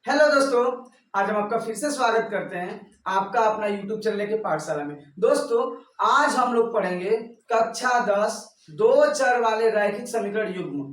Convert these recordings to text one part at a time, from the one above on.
Hello दोस्तों, आज हम आपका फिर से स्वागत करते हैं आपका अपना YouTube चैनल के पाठशाला में। दोस्तों, आज हम लोग पढ़ेंगे कक्षा 10 दो चर वाले रैखिक समीकरण युग्म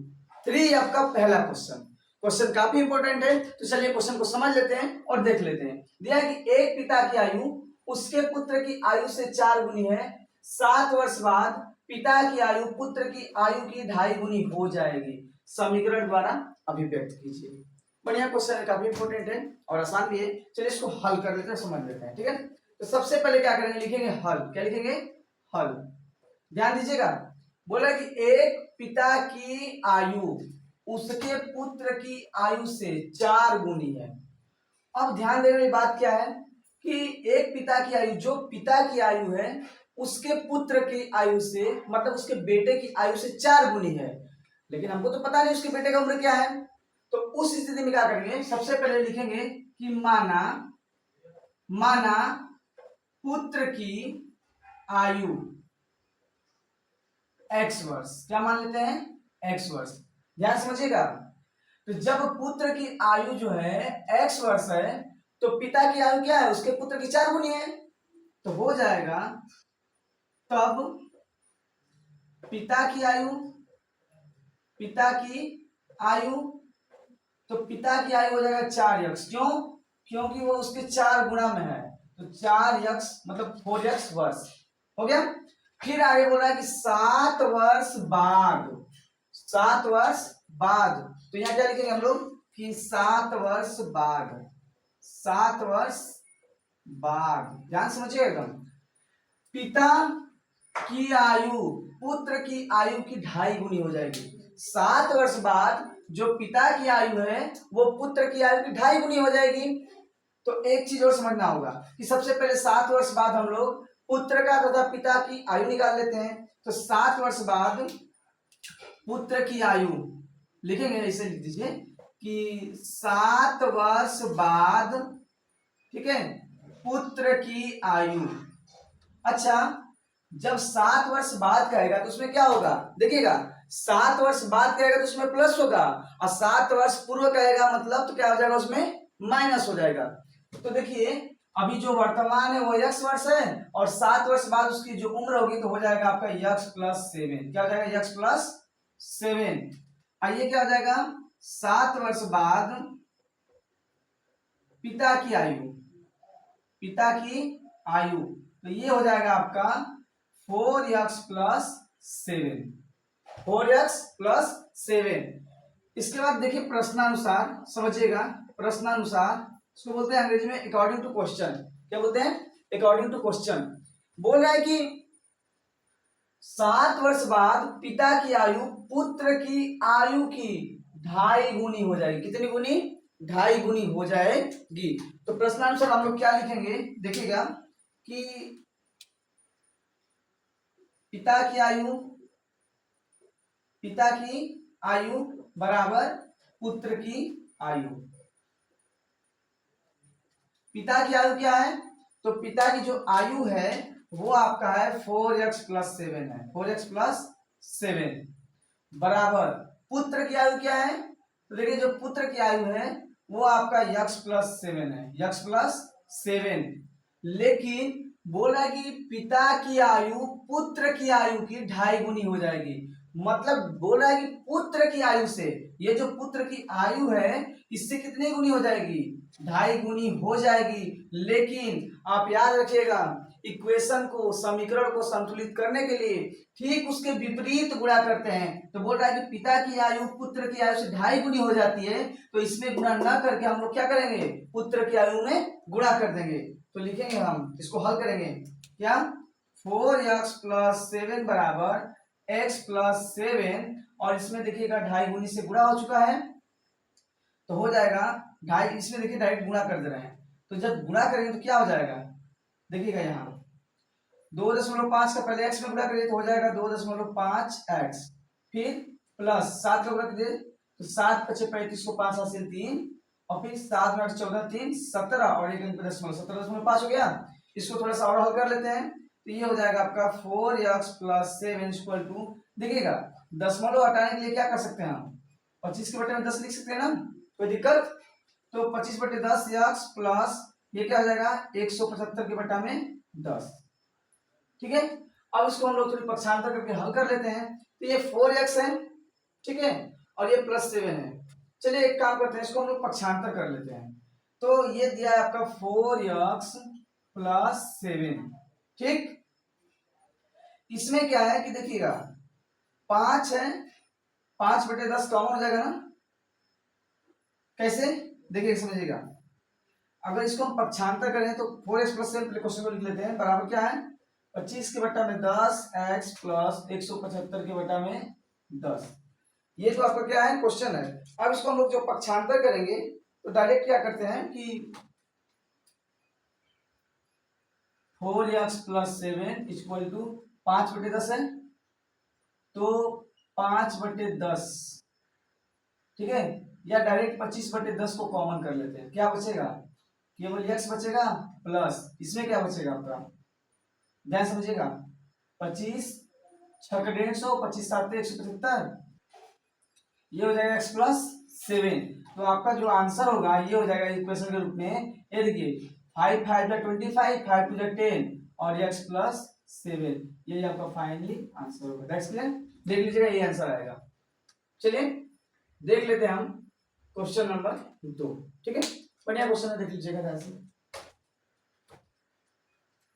3 आपका पहला क्वेश्चन काफी इंपॉर्टेंट है। तो चलिए क्वेश्चन को समझ लेते हैं और देख लेते हैं। दिया है कि एक पिता की आयु उसके पुत्र की आयु से 4 गुनी है। 7 वर्ष बाद पिता की आयु पुत्र की आयु की 2.5 गुनी हो जाएगी। समीकरण द्वारा अभिव्यक्त कीजिए। बढ़िया क्वेश्चन है, काफी इंपॉर्टेंट है और आसान भी है। चलिए इसको हल कर लेते हैं, समझ लेते हैं। ठीक है, तो सबसे पहले क्या करेंगे, लिखेंगे हल। क्या लिखेंगे? हल। ध्यान दीजिएगा, बोला कि एक पिता की आयु उसके पुत्र की आयु से 4 गुनी है। अब ध्यान देने वाली बात क्या है कि एक पिता की आयु, जो पिता की आयु है उसके पुत्र की आयु से, मतलब उसके बेटे की आयु से 4 गुनी है। लेकिन हमको तो पता नहीं उसके बेटे का उम्र क्या है। तो उस स्थिति में क्या करेंगे, सबसे पहले लिखेंगे कि माना पुत्र की आयु x वर्ष। क्या मान लेते हैं? x वर्ष। ध्यान समझिएगा, तो जब पुत्र की आयु जो है x वर्ष है तो पिता की आयु क्या है? उसके पुत्र की 4 गुनी है। तो हो जाएगा तब पिता की आयु, तो पिता की आयु हो जाएगा 4x। क्यों? क्योंकि वो उसके 4 गुना में है। तो 4x मतलब 4x वर्ष हो गया। फिर आगे बोला है कि 7 वर्ष बाद, 7 वर्ष बाद, तो यहां क्या लिखेंगे हम लोग कि 7 वर्ष बाद, 7 वर्ष बाद। ध्यान समझिएगा एकदम। पिता की आयु पुत्र की आयु की 2.5 गुनी हो जाएगी। 7 वर्ष बाद जो पिता की आयु है वो पुत्र की आयु की 2.5 गुनी हो जाएगी। तो एक चीज और समझना होगा कि सबसे पहले 7 वर्ष बाद हम लोग पुत्र का तथा पिता की आयु निकाल लेते हैं। तो 7 वर्ष बाद पुत्र की आयु लिखेंगे, ऐसे लिख दीजिए कि 7 वर्ष बाद, ठीक है, पुत्र की आयु। अच्छा, जब 7 वर्ष बाद कहेगा तो उसमें क्या होगा, देखिएगा 7 वर्ष बाद कहेगा तो उसमें प्लस होगा, और 7 वर्ष पूर्व कहेगा मतलब तो क्या हो जाएगा, उसमें माइनस हो जाएगा। तो देखिए अभी जो वर्तमान है वो x वर्ष है और 7 वर्ष बाद उसकी जो उम्र होगी तो हो जाएगा आपका x प्लस 7। क्या हो जाएगा? x plus 7। आइए क्या हो जाएगा, 7 वर्ष बाद पिता की आयु, तो ये हो जाएगा आपका 4x प्लस 7, 4x प्लस 7। इसके बाद देखिए प्रश्नानुसार, समझिएगा प्रश्नानुसार, इसको बोलते हैं अंग्रेजी में अकॉर्डिंग टू क्वेश्चन। क्या बोलते हैं? According to question. बोल रहा है कि 7 वर्ष बाद पिता की आयु पुत्र की आयु की 2.5 गुनी हो जाएगी। कितनी गुनी? 2.5 गुनी हो जाएगी। तो प्रश्नानुसार हम लोग क्या लिखेंगे, देखिएगा कि पिता की आयु बराबर पुत्र की आयु। पिता की आयु क्या है? तो पिता की जो आयु है वो आपका है 4x प्लस 7 है, 4x प्लस 7 बराबर पुत्र की आयु क्या है? तो देखिए जो पुत्र की आयु है वो आपका x प्लस 7 है, x प्लस 7। लेकिन बोला कि पिता की आयु पुत्र की आयु की 2.5 गुनी हो जाएगी। मतलब बोला है कि पुत्र की आयु से, ये जो पुत्र की आयु है इससे कितनी गुनी हो जाएगी? 2.5 गुनी हो जाएगी। लेकिन आप याद रखिएगा, इक्वेशन को, समीकरण को संतुलित करने के लिए ठीक उसके विपरीत गुणा करते हैं। तो बोल रहा है कि पिता की आयु पुत्र की आयु से 2.5 गुनी हो जाती है, तो इसमें गुणा न करके हम लोग क्या करेंगे, पुत्र की आयु में गुणा कर देंगे। तो लिखेंगे हम, इसको हल करेंगे क्या, 4x प्लस 7 बराबर x प्लस 7, और इसमें देखिएगा 2.5 गुनी से गुणा हो चुका है तो हो जाएगा 2.5। इसमें देखिए डायरेक्ट गुणा कर दे रहे हैं, तो जब गुणा करेंगे तो क्या हो जाएगा, देखिएगा यहाँ 2.5 का पहले x में गुणा करिए तो हो जाएगा 2.5x, फिर प्लस 7 का गुणा करिए तो 7 × 35 को 5 हासिल 3, और फिर 7 × 14 3 17, और 1 दशमलव 17.5 हो गया। इसको थोड़ा सा और हल कर लेते हैं तो ये हो जाएगा आपका 4x प्लस 7 इक्वल टू, देखिएगा दशमलव हटाने के लिए क्या कर सकते हैं हम, 25 के बटे में 10 लिख सकते हैं ना, कोई दिक्कत? तो 25/10 यक्स प्लस ये क्या हो जाएगा 175 के बटा में 10। ठीक है, अब इसको हम लोग थोड़ी पक्षांतर करके हल कर लेते हैं। तो ये 4x है, ठीक है, और ये +7 है। चलिए एक काम करते हैं, इसको हम लोग पक्षांतर कर लेते हैं। तो ये दिया है आपका 4x + 7। ठीक, इसमें क्या है कि देखिएगा 5 है, 5/10 कॉमन हो जाएगा ना। कैसे, देखिए समझिएगा, अगर इसको हम पक्षांतर करें तो 4x + 7 क्वेश्चन को लिख लेते हैं, बराबर क्या है 25 के बटा में 10 x + 175 के बटा में 10। ये तो आपका क्या है क्वेश्चन है। अब इसको हम लोग जो पक्षांतर करेंगे तो डायरेक्ट क्या करते हैं कि 4x + 7 = 5/10 है, तो 5/10, ठीक है, या डायरेक्ट 25/10 को कॉमन कर लेते हैं। क्या बचेगा, केवल x बचेगा प्लस इसमें क्या बचेगा आपका, ध्यान समझिएगा, 25 6 का 150, 25 7 175, ये हो जाएगा x + 7। तो आपका जो आंसर होगा ये हो जाएगा इक्वेशन के रूप में, ये देखिए 5 5 × 25, 5 2 × 10 और x + 7, ये आपका फाइनली आंसर होगा। दैट्स क्लियर, देख लीजिएगा ये आंसर आएगा। चलिए देख लेते हैं हम क्वेश्चन नंबर 2। ठीक है, बढ़िया क्वेश्चन है, देख लीजिएगा ध्यान से।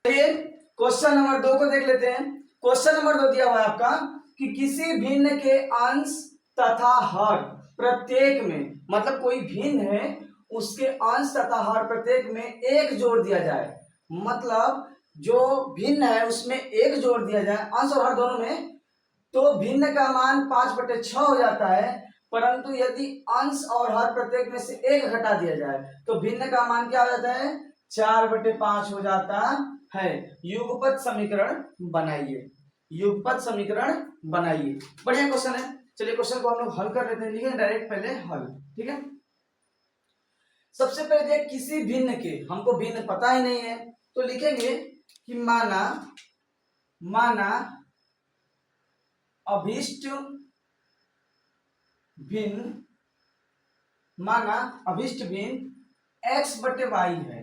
चलिए क्वेश्चन नंबर 2 को देख लेते हैं। क्वेश्चन नंबर 2 दिया हुआ है आपका कि किसी भिन्न के अंश तथा हर प्रत्येक में, मतलब कोई भिन्न है उसके अंश तथा हर प्रत्येक में एक जोड़ दिया जाए। मतलब जो भिन्न है उसमें एक जोड़ दिया जाए, अंश और हर दोनों में, तो भिन्न का मान 5/6 हो जाता है। परंतु यदि अंश और हर प्रत्येक में से एक घटा दिया जाए तो भिन्न का मान क्या हो जाता है 4/5 हो जाता है। युगपत समीकरण बनाइए, युगपत समीकरण बनाइए। बढ़िया क्वेश्चन है, चलिए क्वेश्चन को हम लोग हल कर लेते हैं। लिखेंगे डायरेक्ट पहले हल। ठीक है, सबसे पहले देख किसी भिन्न के, हमको भिन्न पता ही नहीं है तो लिखेंगे कि माना अभिष्ट भिन्न, माना अभिष्ट भिन्न x/y है,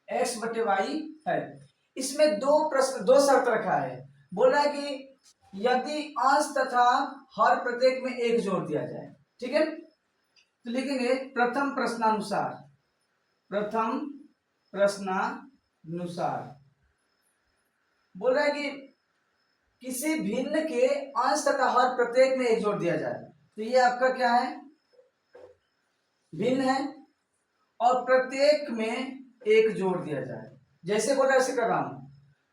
x/y है। इसमें दो शर्त रखा है। बोल रहा है कि यदि अंश तथा हर प्रत्येक में एक जोड़ दिया जाए। ठीक है, तो लिखेंगे प्रथम प्रश्नानुसार बोल रहा है कि किसी भिन्न के अंश तथा हर प्रत्येक में एक जोड़ दिया जाए। तो ये आपका क्या है, भिन्न है और प्रत्येक में एक जोड़ दिया जाए। जैसे बोल रहा है ऐसे कर रहा हूं।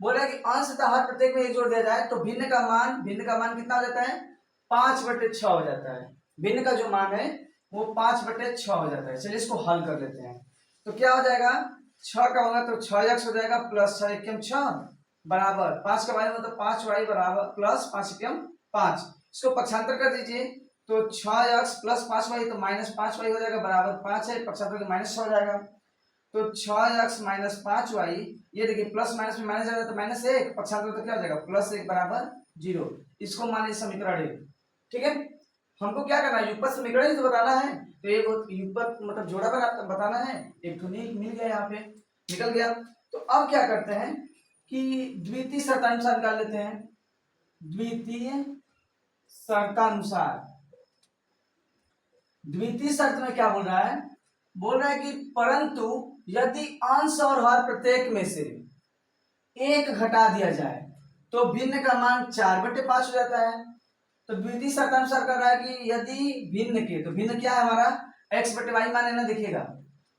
बोल रहा है कि अंश तथा हर प्रत्येक में एक जोड़ दिया जाए तो भिन्न का मान कितना हो जाता है 5/6 हो जाता है। भिन्न का जो मान है वो 5/6 हो जाता है। चलिए इसको हल कर लेते हैं। तो क्या हो जाएगा 6 का होगा तो 6x हो जाएगा प्लस 6 एकम 6 बराबर 5 का वाई मतलब 5y बराबर प्लस 5 एकम 5। इसको पक्षांतर कर दीजिए तो 6x + 5y तो -5y हो जाएगा बराबर 5 है, पक्षांतर के -6 हो जाएगा। तो 6x - 5y, ये देखिए प्लस माइनस में माइनस जाएगा तो -1, पक्षांतर तो क्या हो जाएगा +1 बराबर 0। इसको मानिए समीकरण 1। ठीक है, हमको क्या करना है युगपत समीकरण ही तो बताना है। तो ये युगपत मतलब जोड़ा बताना है। एक तो मिल गया, यहाँ पे निकल गया। तो अब क्या करते हैं कि द्वितीय शर्तानुसार निकाल लेते हैं। द्वितीय शर्त में क्या बोल रहा है, बोल रहा है कि परंतु यदि अंश और हर प्रत्येक में से एक घटा दिया जाए तो भिन्न का मान 4/5 हो जाता है। तो द्वितीय शर्तानुसार कर रहा है कि यदि भिन्न के, तो भिन्न क्या है हमारा x/y माने ना, देखिएगा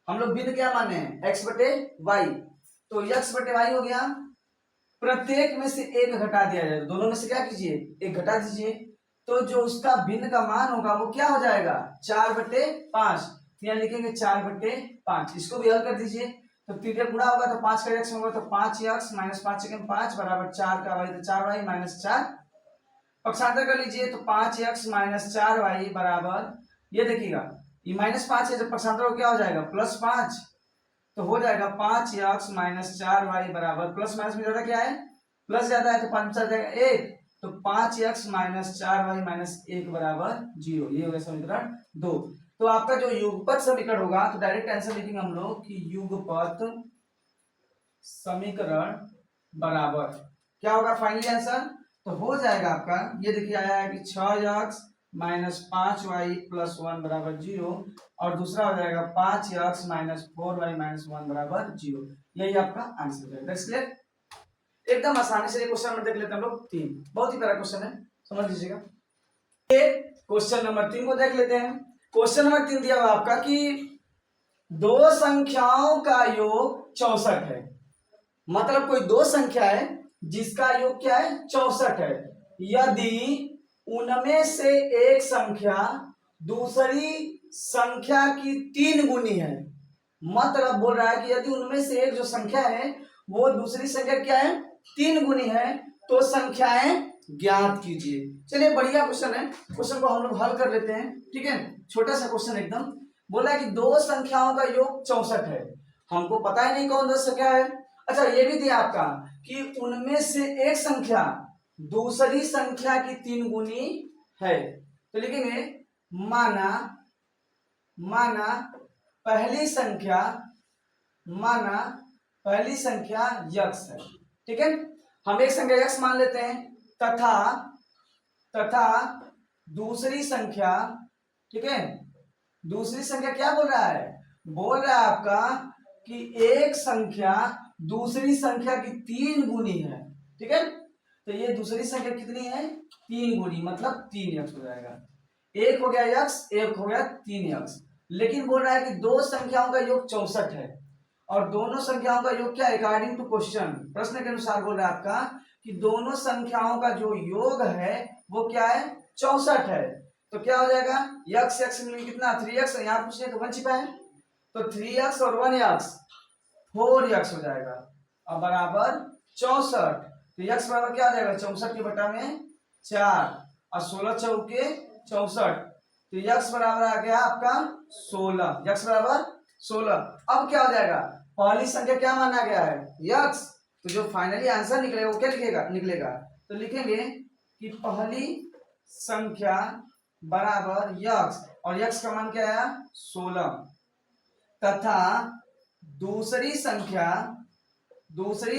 हम लोग भिन्न क्या माने हैं x/y, तो x/y हो गया। प्रत्येक में से एक घटा दिया जाए, दोनों में से क्या कीजिए एक घटा दीजिए, तो जो उसका भिन्न का मान होगा वो क्या हो जाएगा 4/5। यहाँ लिखेंगे 4/5। इसको भी हल कर दीजिए तो 3 गुणा होगा तो 5 का x होगा तो 5x - 5 एकम 5 बराबर 4 का y तो 4y - 4। पक्षांतर कर लीजिए तो 5x - 4y बराबर, ये देखिएगा ये -5 है, जब पक्षांतर हो क्या हो जाएगा +5, तो हो जाएगा 5x - 4y बराबर प्लस माइनस में ज्यादा क्या है प्लस ज्यादा है तो 5 आ जाएगा 1, तो 5x - 4y - 1 बराबर 0। ये हो गया समीकरण 2। तो आपका जो युगपत समीकरण होगा, तो डायरेक्ट आंसर लिखेंगे हम लोग कि युगपत समीकरण बराबर क्या होगा फाइनली आंसर, तो हो जाएगा आपका, ये देखिए आया है कि 6x माइनस 5y प्लस 1 बराबर 0, और दूसरा हो जाएगा 5x माइनस 4y माइनस 1 बराबर 0। यही आपका आंसर है। That's clear. एकदम आसानी से ये क्वेश्चन नंबर देख लेते हैं हम लोग 3, बहुत ही प्यारा क्वेश्चन है, समझ लीजिएगा। क्वेश्चन नंबर 3 को देख लेते हैं। क्वेश्चन नंबर 3 दिया हुआ आपका कि दो संख्याओं का योग 64 है, मतलब कोई दो संख्या है जिसका योग क्या है 64 है, यदि उनमें से एक संख्या दूसरी संख्या की 3 गुनी है, मतलब बोल रहा है कि यदि उनमें से एक जो संख्या है वो दूसरी संख्या क्या है 3 गुनी है, तो संख्याएं ज्ञात कीजिए। चलिए बढ़िया क्वेश्चन है, क्वेश्चन को हम लोग हल कर लेते हैं। ठीक है, छोटा सा क्वेश्चन एकदम। बोला है कि दो संख्याओं का योग 64 है, हमको पता ही नहीं कौन दो संख्या है। अच्छा ये भी दिया आपका कि उनमें से एक संख्या दूसरी संख्या की 3 गुनी है, तो लिखेंगे माना पहली संख्या यक्स है। ठीक है, हम एक संख्या यक्स मान लेते हैं, तथा दूसरी संख्या, ठीक है, दूसरी संख्या क्या बोल रहा है, बोल रहा है आपका कि एक संख्या दूसरी संख्या की 3 गुनी है। ठीक है, तो ये दूसरी संख्या कितनी है 3 गुनी, मतलब 3 यक्स हो जाएगा। एक हो गया यक्स, एक हो गया 3 यक्स। लेकिन बोल रहा है कि दो संख्याओं का योग 64 है, और दोनों संख्याओं का योग क्या, अकॉर्डिंग टू क्वेश्चन, प्रश्न के अनुसार बोल रहा है आपका कि दोनों संख्याओं का जो योग है वो क्या है 64 है। तो क्या हो जाएगा, यक्स यक्स मिलकर कितना 3x, यहाँ पूछने तो 1 छिपा है, तो 3x और 1x 4x हो जाएगा, अब बराबर 64। तो यक्स बराबर क्या हो जाएगा 64 के बटा में 4, और 16 चौके 64, तो यक्स बराबर आ गया आपका 16, यक्स बराबर 16। अब क्या हो जाएगा, पहली संख्या क्या माना गया है यक्स, तो जो फाइनली आंसर निकलेगा वो क्या निकलेगा, तो लिखेंगे कि पहली संख्या बराबर यक्स, और यक्स का मान क्या आया 16, तथा दूसरी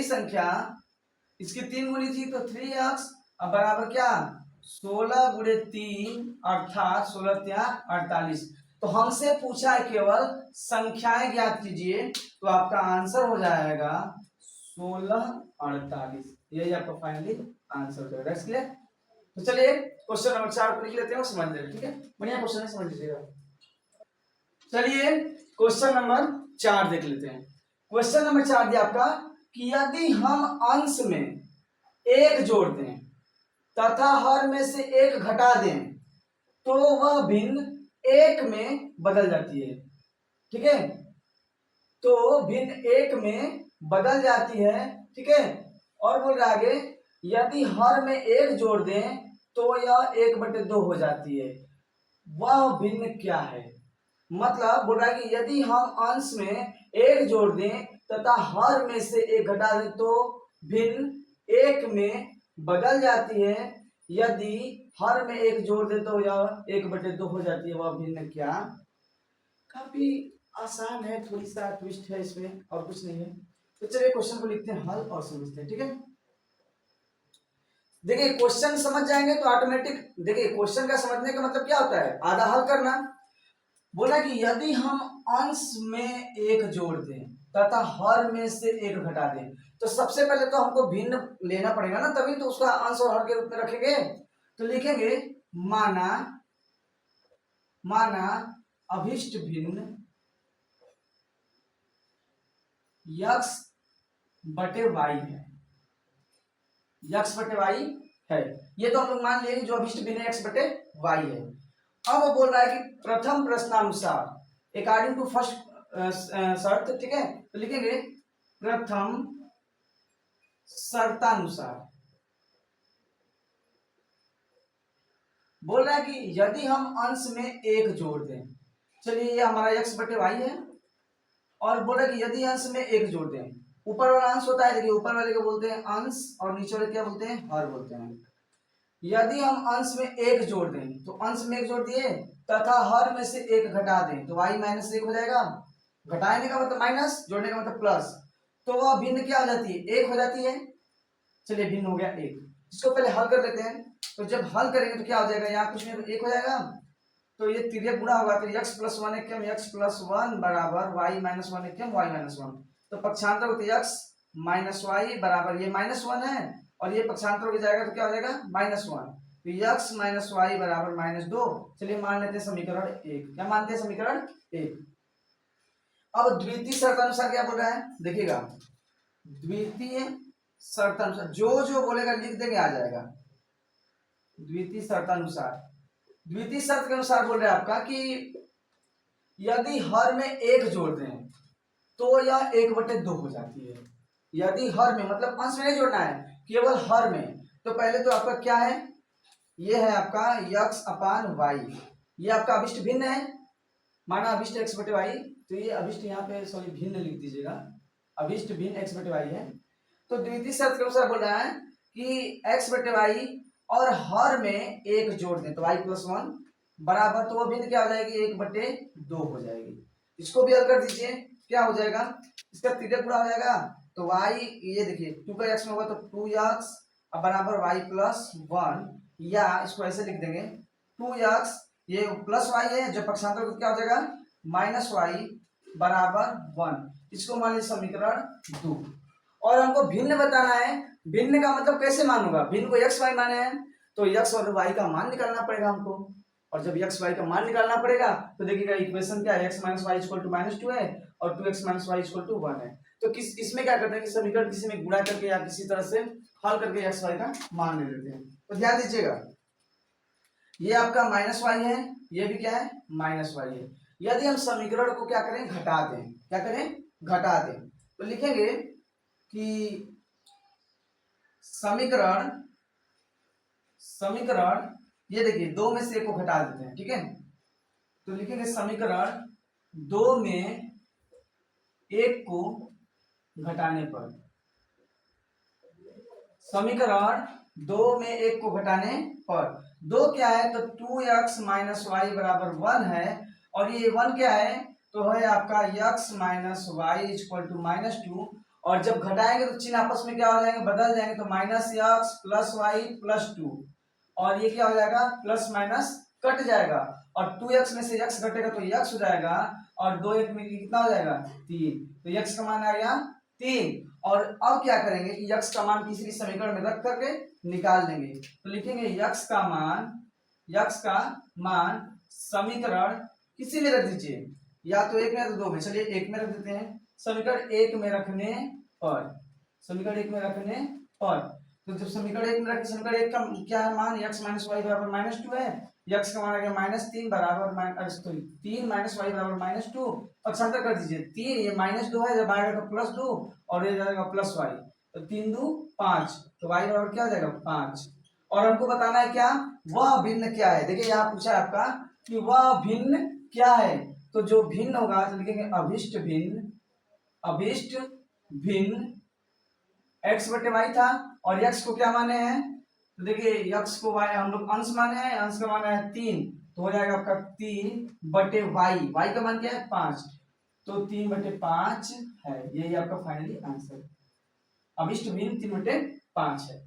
संख्या इसकी 3 गुनी थी तो 3x, अब बराबर क्या 16 गुणे 3 अर्थात 16 त्या 48। तो हमसे पूछा है केवल संख्याएं ज्ञात कीजिए, तो आपका आंसर हो जाएगा 16 48, यही आपका फाइनली आंसर हो जाएगा। क्लियर। तो चलिए क्वेश्चन नंबर 4 को लिख लेते हैं और समझ लेते हैं। ठीक है, बढ़िया क्वेश्चन है, समझ लीजिएगा। चलिए क्वेश्चन नंबर 4 देख लेते हैं। क्वेश्चन नंबर 4 दिया आपका कि यदि हम अंश में 1 जोड़ दें तथा हर में से 1 घटा दें तो वह भिन्न 1 में बदल जाती है। ठीक है, तो भिन्न 1 में बदल जाती है। ठीक है, और बोल रहा आगे यदि हर में 1 जोड़ दें तो यह 1/2 हो जाती है, वह भिन्न क्या है। मतलब बोल रहा है कि यदि हम अंश में 1 जोड़ दें तथा हर में से 1 घटा दें तो भिन्न 1 में बदल जाती है, यदि हर में 1 जोड़ दें तो यह 1/2 हो जाती है, वह भिन्न क्या। काफी आसान है, थोड़ी सा ट्विस्ट है इसमें और कुछ नहीं है। तो चलिए क्वेश्चन को लिखते हैं हल और समझते हैं। ठीक है, देखिए क्वेश्चन समझ जाएंगे तो ऑटोमेटिक, देखिए क्वेश्चन का समझने का मतलब क्या होता है, आधा हल करना। बोला कि यदि हम अंश में 1 जोड़ दें तथा हर में से 1 घटा दें, तो सबसे पहले तो हमको भिन्न लेना पड़ेगा ना, तभी तो उसका अंश और हर के रूप में रखेंगे। तो लिखेंगे माना अभिष्ट भिन्न x बटे y है, x बटे y है, ये तो हम लोग मान लिए जो अभिष्ट भिन्न x बटे y है। अब वो बोल रहा है कि प्रथम प्रश्नानुसार अकॉर्डिंग टू फर्स्ट शर्त। ठीक है, तो लिखेंगे प्रथम शर्तानुसार। बोल रहा है कि यदि हम अंश में 1 जोड़ दें, चलिए ये हमारा x बटे y है, और बोल रहा है कि यदि अंश में 1 जोड़ दें, ऊपर वाला अंश होता है, देखिए ऊपर वाले को बोलते हैं अंश और नीचे वाले क्या बोलते हैं हर बोलते हैं। यदि हम अंश में 1 जोड़ दें, तो अंश में 1 जोड़ दिए तथा हर में से एक घटा दें तो y माइनस एक हो जाएगा। घटाने का मतलब माइनस, जोड़ने का मतलब प्लस, तो वह भिन्न क्या हो जाती है, एक हो जाती है। चलिए भिन्न हो गया एक, इसको पहले हल कर लेते हैं। तो जब हल करेंगे तो क्या हो जाएगा, यहाँ कुछ नहीं तो एक हो जाएगा, तो ये तिर्यक गुणा होगा तो x प्लस वन एकम x प्लस वन बराबर y माइनस वन एकम y माइनस वन। तो पक्षांतर होती है x माइनस वाई बराबर ये माइनस वन है और ये पक्षांतर हो जाएगा तो क्या हो जाएगा माइनस वन, तो x माइनस वाई बराबर माइनस दो। चलिए मान लेते हैं समीकरण एक, क्या मानते हैं समीकरण एक। अब द्वितीय शर्तानुसार क्या बोल रहा है, देखिएगा द्वितीय शर्तानुसार जो जो बोलेगा लिख देंगे आ जाएगा। द्वितीय शर्तानुसार, द्वितीय शर्त के अनुसार बोल रहे हैं आपका कि यदि हर में एक जोड़ दें तो यह 1/2 हो जाती है। यदि हर में मतलब अंश में नहीं जोड़ना है, केवल हर में, तो पहले तो आपका क्या है, ये है आपका x अपान वाई, ये आपका अभिष्ट भिन्न है, माना अभिष्ट x बटे वाई, तो ये अभिष्ट यहाँ पे सॉरी भिन्न लिख दीजिएगा, अभिष्ट भिन्न x बटे वाई है। तो द्वितीय शर्त के अनुसार बोल रहा है कि x बटे वाई और हर में एक जोड़ दें तो y प्लस वन बराबर, तो वो भिन्न क्या हो जाएगी 1/2 हो जाएगी। इसको भी हल कर दीजिए, क्या हो जाएगा, इसका तिर्यक गुणा हो जाएगा तो y, ये देखिए 2 का x में होगा तो 2x बराबर y प्लस वन, या इसको ऐसे लिख देंगे 2x ये प्लस y है, जो पक्षांतर क्या हो जाएगा माइनस वाई बराबर वन। इसको मान लीजिए समीकरण 2। और हमको भिन्न बताना है, भिन्न का मतलब कैसे मान होगा, भिन्न को x y माने हैं तो x और y का मान निकालना पड़ेगा हमको, और जब x y का मान निकालना पड़ेगा तो देखिएगा इक्वेशन क्या है, x minus y equal to minus two है और 2x minus y equal to 1 है। तो किस इसमें क्या करते हैं कि समीकरण किसी में गुणा करके या किसी तरह से हल करके x y का मान ले लेते हैं। तो ध्यान दीजिएगा ये आपका माइनस वाई है, ये भी क्या है माइनस वाई है। यदि हम समीकरण को क्या करें घटा दें, क्या करें घटा दें, तो लिखेंगे कि समीकरण समीकरण ये देखिए 2 में से 1 को घटा देते हैं, ठीक है, तो लिखेंगे समीकरण 2 में 1 को घटाने पर, समीकरण 2 में 1 को घटाने पर 2 क्या है तो 2x माइनस वाई बराबर 1 है, और ये 1 क्या है तो है आपका x minus y equal to minus two, और जब घटाएंगे तो चिन्ह आपस में क्या हो जाएंगे बदल जाएंगे, तो minus x plus y plus two, और ये क्या हो जाएगा प्लस माइनस कट जाएगा, और 2x में से x घटेगा तो x हो जाएगा, और 2 में कितना हो जाएगा 3, तो x का मान आ गया 3। और अब क्या करेंगे कि x का मान किसी भी समीकरण में रख करके निकाल देंगे, तो लिखेंगे x का मान समीकरण किसी में रख दीजिए, या तो 1 में या तो 2 में, चलिए 1 में रख देते हैं। समीकरण 1 में रखने पर, समीकरण 1 में रखने पर, तो जब समीकरण 1 में रखें, समीकरण 1 का क्या है मान x माइनस वाई बराबर माइनस टू है, x का मान आ गया माइनस 3 बराबर 3 माइनस वाई बराबर माइनस टू, पक्षांतर कर दीजिए 3, ये माइनस 2 है, जब आएगा तो प्लस 2 और ये जाएगा प्लस वाई, तो 3 2 5, तो वाई बराबर क्या हो जाएगा 5। और हमको बताना है क्या, वह भिन्न क्या है, देखिए यहाँ पूछा है आपका कि वह भिन्न क्या है, तो जो भिन्न होगा तो लिखेंगे अभिष्ट भिन्न x बटे वाई था, और x को क्या माने हैं, तो देखिए x को y हम लोग अंश माने हैं, अंश का मान है 3, तो हो जाएगा आपका 3 बटे y का मान क्या है 5, तो 3 बटे 5 है, यही आपका फाइनली आंसर, अभिष्ट भिन्न 3 बटे 5 है।